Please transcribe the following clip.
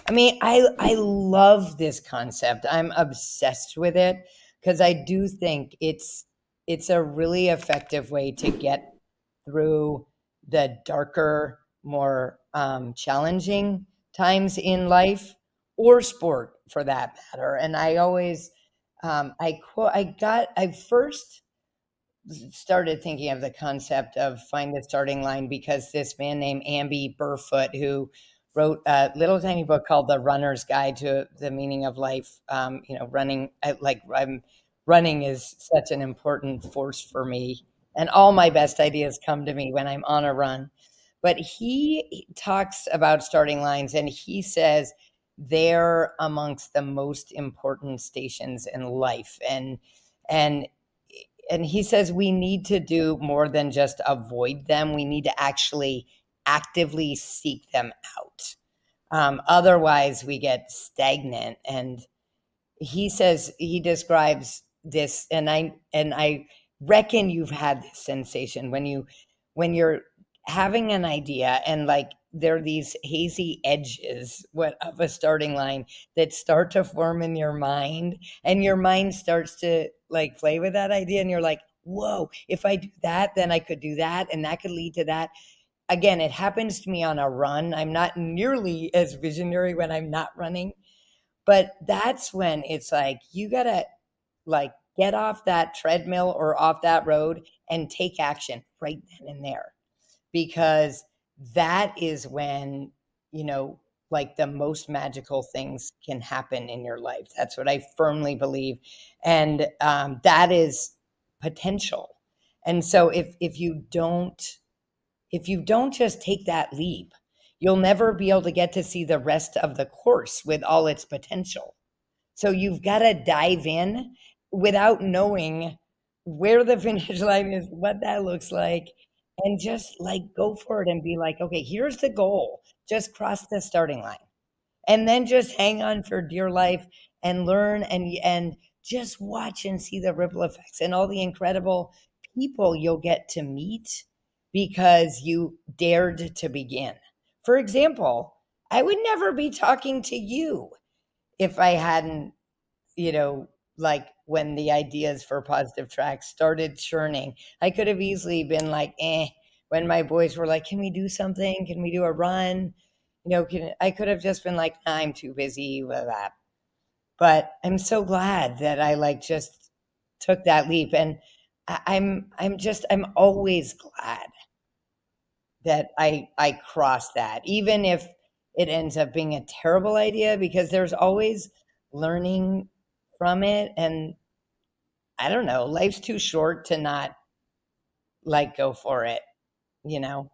I mean, I love this concept. I'm obsessed with it because I do think it's a really effective way to get through the darker, more challenging times in life or sport for that matter. And I always I first started thinking of the concept of find the starting line because this man named Amby Burfoot, who wrote a little tiny book called The Runner's Guide to the Meaning of Life. Running, running is such an important force for me, and all my best ideas come to me when I'm on a run. But he talks about starting lines, and he says they're amongst the most important stations in life, and and he says we need to do more than just avoid them. We need to actually actively seek them out. Otherwise, we get stagnant. And he says he describes this, and I reckon you've had this sensation when you're having an idea and like there are these hazy edges of a starting line that start to form in your mind, and your mind starts to like play with that idea, and you're like, whoa, if I do that, then I could do that, and that could lead to that. Again, it happens to me on a run. I'm not nearly as visionary when I'm not running, but that's when it's like you gotta like get off that treadmill or off that road and take action right then and there, because that is when, you know, like the most magical things can happen in your life. That's what I firmly believe. And that is potential. And so if you don't just take that leap, you'll never be able to get to see the rest of the course with all its potential. So you've got to dive in without knowing where the finish line is, what that looks like, and just like go for it and be like, okay, here's the goal. Just cross the starting line. And then just hang on for dear life and learn and just watch and see the ripple effects and all the incredible people you'll get to meet because you dared to begin. For example, I would never be talking to you if I hadn't, you know, like when the ideas for positive tracks started churning, I could have easily been like, when my boys were like, can we do something? Can we do a run? I could have just been like, I'm too busy with that. But I'm so glad that I like just took that leap. And I'm always glad that I crossed that, even if it ends up being a terrible idea, because there's always learning from it. And I don't know, life's too short to not like go for it, you know?